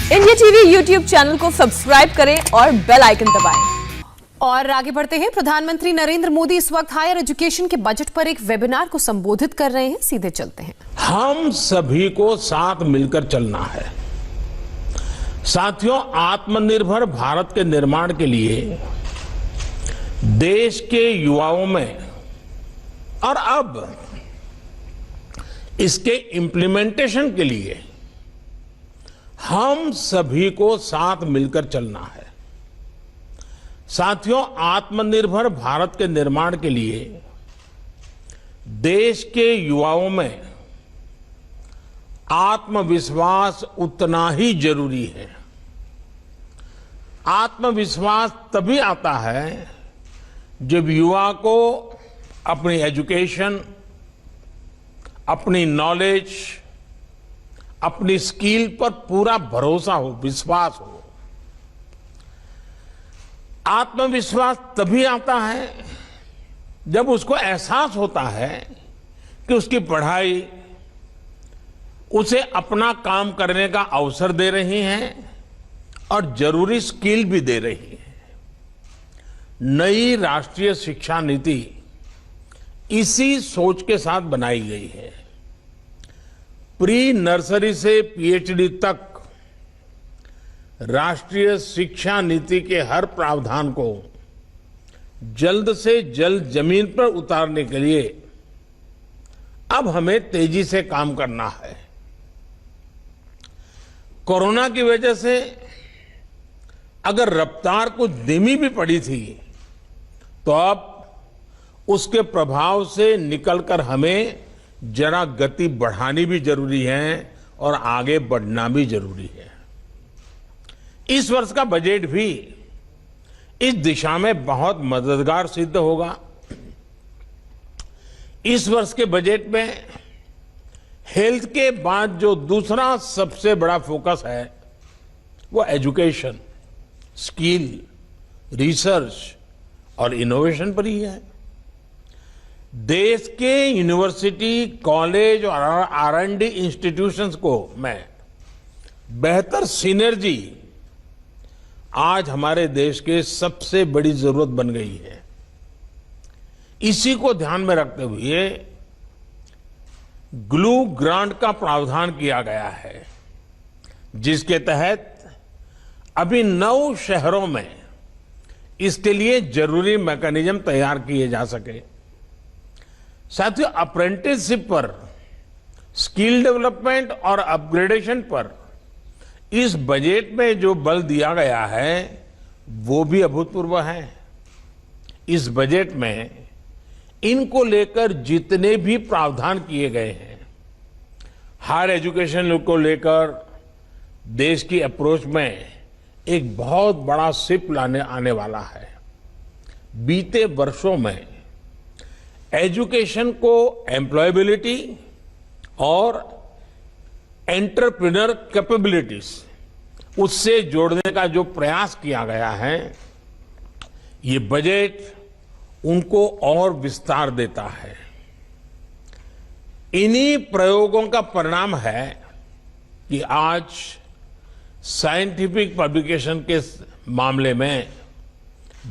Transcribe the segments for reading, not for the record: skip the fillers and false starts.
India TV YouTube channel को subscribe करें और बेल आइकन दबाएं। और आगे बढ़ते हैं। प्रधानमंत्री नरेंद्र मोदी इस वक्त हायर एजुकेशन के बजट पर एक वेबिनार को संबोधित कर रहे हैं। सीधे चलते हैं। हम सभी को साथ मिलकर चलना है। साथियों, आत्मनिर्भर भारत के निर्माण के लिए देश के युवाओं में और अब इसके इम्प्लीमेंटेशन के लिए हम सभी को साथ मिलकर चलना है। साथियों, आत्मनिर्भर भारत के निर्माण के लिए देश के युवाओं में आत्मविश्वास उतना ही जरूरी है। आत्मविश्वास तभी आता है जब युवा को अपनी एजुकेशन, अपनी नॉलेज, अपनी स्किल पर पूरा भरोसा हो, विश्वास हो। आत्मविश्वास तभी आता है जब उसको एहसास होता है कि उसकी पढ़ाई उसे अपना काम करने का अवसर दे रही है और जरूरी स्किल भी दे रही है। नई राष्ट्रीय शिक्षा नीति इसी सोच के साथ बनाई गई है। प्री नर्सरी से पीएचडी तक राष्ट्रीय शिक्षा नीति के हर प्रावधान को जल्द से जल्द जमीन पर उतारने के लिए अब हमें तेजी से काम करना है। कोरोना की वजह से अगर रफ्तार कुछ धीमी भी पड़ी थी, तो अब उसके प्रभाव से निकलकर हमें जरा गति बढ़ानी भी जरूरी है और आगे बढ़ना भी जरूरी है। इस वर्ष का बजट भी इस दिशा में बहुत मददगार सिद्ध होगा। इस वर्ष के बजट में हेल्थ के बाद जो दूसरा सबसे बड़ा फोकस है वो एजुकेशन, स्किल, रिसर्च और इनोवेशन पर ही है। देश के यूनिवर्सिटी, कॉलेज और R&D इंस्टीट्यूशंस को में बेहतर सिनर्जी आज हमारे देश के सबसे बड़ी जरूरत बन गई है। इसी को ध्यान में रखते हुए ग्लू ग्रांट का प्रावधान किया गया है, जिसके तहत अभी 9 शहरों में इसके लिए जरूरी मैकेनिज्म तैयार किए जा सके। साथियों, अप्रेंटिसशिप पर, स्किल डेवलपमेंट और अपग्रेडेशन पर इस बजट में जो बल दिया गया है वो भी अभूतपूर्व है। इस बजट में इनको लेकर जितने भी प्रावधान किए गए हैं, हायर एजुकेशन को लेकर देश की अप्रोच में एक बहुत बड़ा शिफ्ट आने वाला है। बीते वर्षों में एजुकेशन को एम्प्लॉयबिलिटी और एंटरप्रेन्योर कैपेबिलिटीज उससे जोड़ने का जो प्रयास किया गया है, ये बजट उनको और विस्तार देता है। इन्हीं प्रयोगों का परिणाम है कि आज साइंटिफिक पब्लिकेशन के मामले में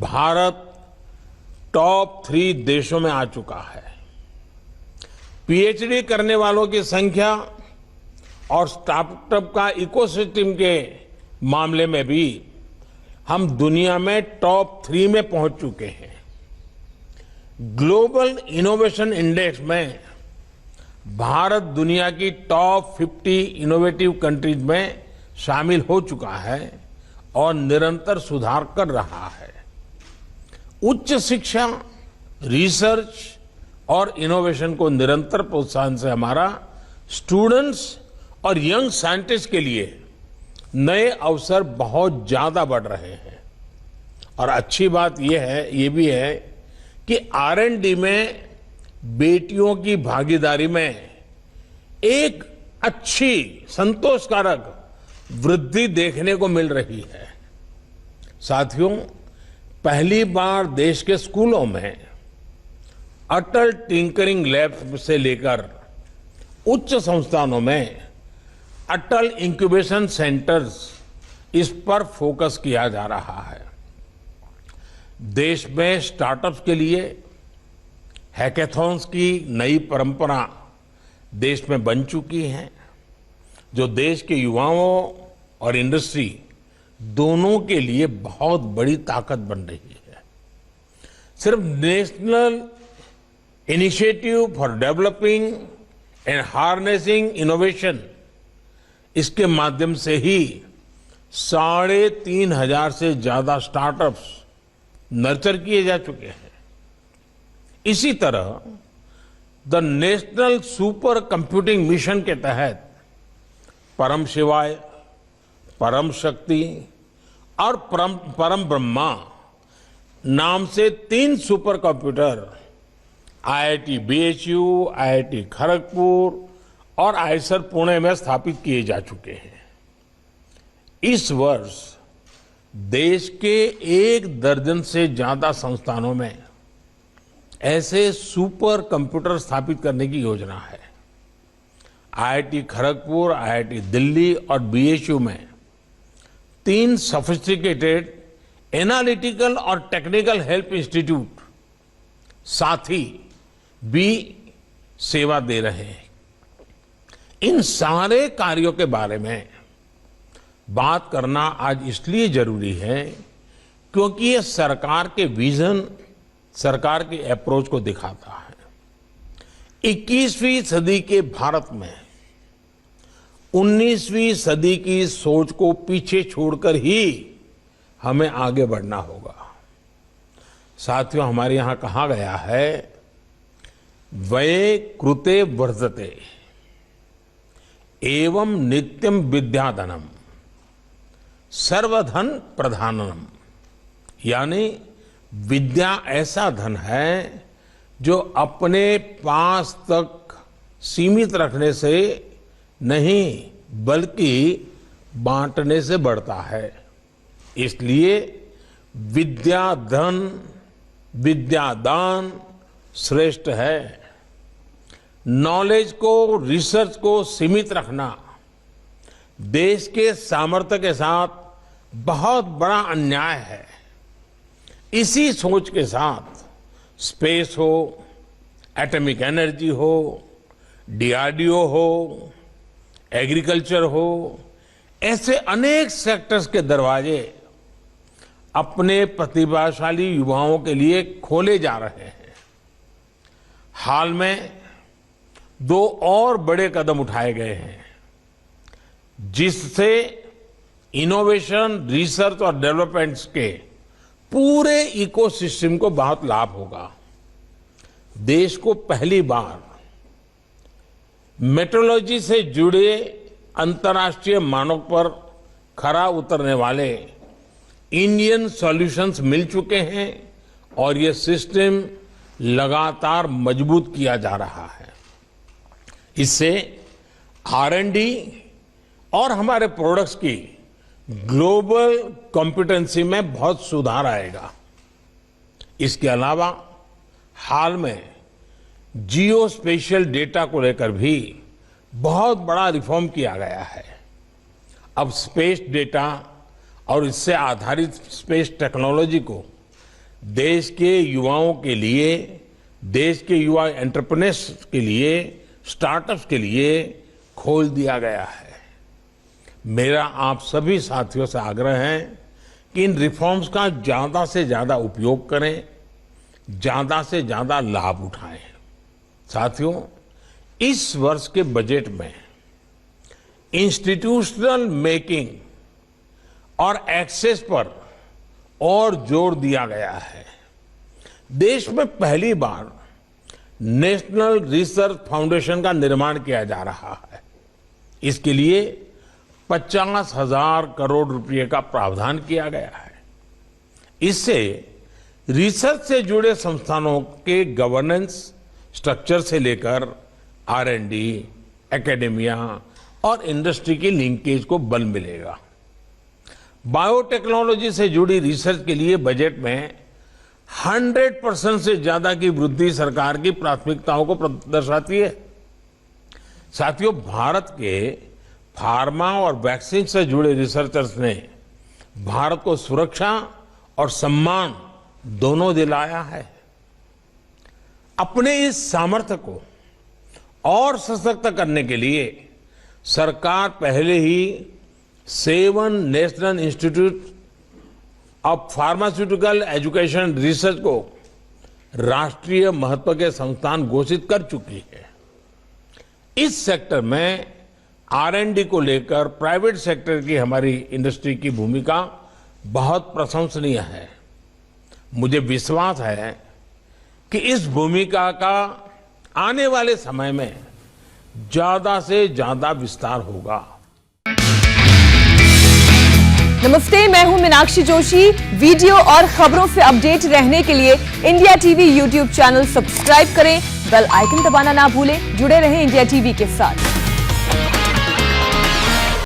भारत टॉप 3 देशों में आ चुका है। पीएचडी करने वालों की संख्या और स्टार्टअप का इकोसिस्टम के मामले में भी हम दुनिया में टॉप 3 में पहुंच चुके हैं। ग्लोबल इनोवेशन इंडेक्स में भारत दुनिया की टॉप 50 इनोवेटिव कंट्रीज में शामिल हो चुका है और निरंतर सुधार कर रहा है। उच्च शिक्षा, रिसर्च और इनोवेशन को निरंतर प्रोत्साहन से हमारा स्टूडेंट्स और यंग साइंटिस्ट के लिए नए अवसर बहुत ज्यादा बढ़ रहे हैं। और अच्छी बात ये भी है कि R&D में बेटियों की भागीदारी में एक अच्छी, संतोषकारक वृद्धि देखने को मिल रही है। साथियों, पहली बार देश के स्कूलों में अटल टिंकरिंग लैब से लेकर उच्च संस्थानों में अटल इंक्यूबेशन सेंटर्स इस पर फोकस किया जा रहा है। देश में स्टार्टअप्स के लिए हैकेथॉन्स की नई परंपरा देश में बन चुकी है, जो देश के युवाओं और इंडस्ट्री दोनों के लिए बहुत बड़ी ताकत बन रही है। सिर्फ national initiative for developing and harnessing innovation, इसके माध्यम से ही 3,500 से ज्यादा स्टार्टअप्स नर्चर किए जा चुके हैं। इसी तरह the national super computing mission के तहत परम शिवाय, परम शक्ति और परम ब्रह्मा नाम से 3 super computer IIT BHU, IIT Kharagpur और आईएसआर पुणे में स्थापित किए जा चुके हैं। इस वर्ष देश के 1 दर्जन से ज्यादा संस्थानों में ऐसे सुपर कंप्यूटर स्थापित करने की योजना है। IIT खड़गपुर, IIT दिल्ली और BHU में 3 सोफिस्टिकेटेड एनालिटिकल और टेक्निकल हेल्प इंस्टीट्यूट साथ ही भी सेवा दे रहे हैं। इन सारे कार्यों के बारे में बात करना आज इसलिए जरूरी है क्योंकि ये सरकार के विजन, सरकार के अप्रोच को दिखाता है। 21वीं सदी के भारत में 19वीं सदी की सोच को पीछे छोड़कर ही हमें आगे बढ़ना होगा। साथियों, हमारे यहां कहा गया है, वये कृते वर्धते एवं नित्यम विद्याधनम सर्वधन प्रधानम, यानी विद्या ऐसा धन है जो अपने पास तक सीमित रखने से नहीं बल्कि बांटने से बढ़ता है। इसलिए विद्या धन, विद्यादान श्रेष्ठ है। नॉलेज को, रिसर्च को सीमित रखना देश के सामर्थ्य के साथ बहुत बड़ा अन्याय है। इसी सोच के साथ स्पेस हो, एटॉमिक एनर्जी हो, DRDO हो, एग्रीकल्चर हो, ऐसे अनेक सेक्टर्स के दरवाजे अपने प्रतिभाशाली युवाओं के लिए खोले जा रहे हैं। हाल में 2 और बड़े कदम उठाए गए हैं जिससे इनोवेशन, रिसर्च और डेवलपमेंट के पूरे इकोसिस्टम को बहुत लाभ होगा। देश को पहली बार मेट्रोलॉजी से जुड़े अंतर्राष्ट्रीय मानक पर खरा उतरने वाले इंडियन सॉल्यूशंस मिल चुके हैं और ये सिस्टम लगातार मजबूत किया जा रहा है। इससे R&D और हमारे प्रोडक्ट्स की ग्लोबल कॉम्पिटेंसी में बहुत सुधार आएगा। इसके अलावा हाल में जियो स्पेशियल डेटा को लेकर भी बहुत बड़ा रिफॉर्म किया गया है। अब स्पेस डेटा और इससे आधारित स्पेस टेक्नोलॉजी को देश के युवाओं के लिए, देश के युवा एंटरप्रेन्योर्स के लिए, स्टार्टअप्स के लिए खोल दिया गया है। मेरा आप सभी साथियों से आग्रह है कि इन रिफॉर्म्स का ज्यादा से ज्यादा उपयोग करें, ज्यादा से ज्यादा लाभ उठाएं। साथियों, इस वर्ष के बजट में इंस्टीट्यूशनल मेकिंग और एक्सेस पर और जोर दिया गया है। देश में पहली बार नेशनल रिसर्च फाउंडेशन का निर्माण किया जा रहा है। इसके लिए 50,000 करोड़ रुपए का प्रावधान किया गया है। इससे रिसर्च से जुड़े संस्थानों के गवर्नेंस स्ट्रक्चर से लेकर R&D, एकेडेमिया और इंडस्ट्री की लिंकेज को बल मिलेगा। बायोटेक्नोलॉजी से जुड़ी रिसर्च के लिए बजट में 100% से ज्यादा की वृद्धि सरकार की प्राथमिकताओं को दर्शाती है। साथियों, भारत के फार्मा और वैक्सीन से जुड़े रिसर्चर्स ने भारत को सुरक्षा और सम्मान दोनों दिलाया है। अपने इस सामर्थ्य को और सशक्त करने के लिए सरकार पहले ही 7 national institute of pharmaceutical education research को राष्ट्रीय महत्व के संस्थान घोषित कर चुकी है। इस सेक्टर में R&D को लेकर प्राइवेट सेक्टर की हमारी इंडस्ट्री की भूमिका बहुत प्रशंसनीय है। मुझे विश्वास है कि इस भूमिका का आने वाले समय में ज्यादा से ज्यादा विस्तार होगा। नमस्ते, मैं हूं मीनाक्षी जोशी। वीडियो और खबरों से अपडेट रहने के लिए India TV YouTube channel subscribe करें, बेल आइकन दबाना ना भूलें। जुड़े रहें इंडिया टीवी के साथ।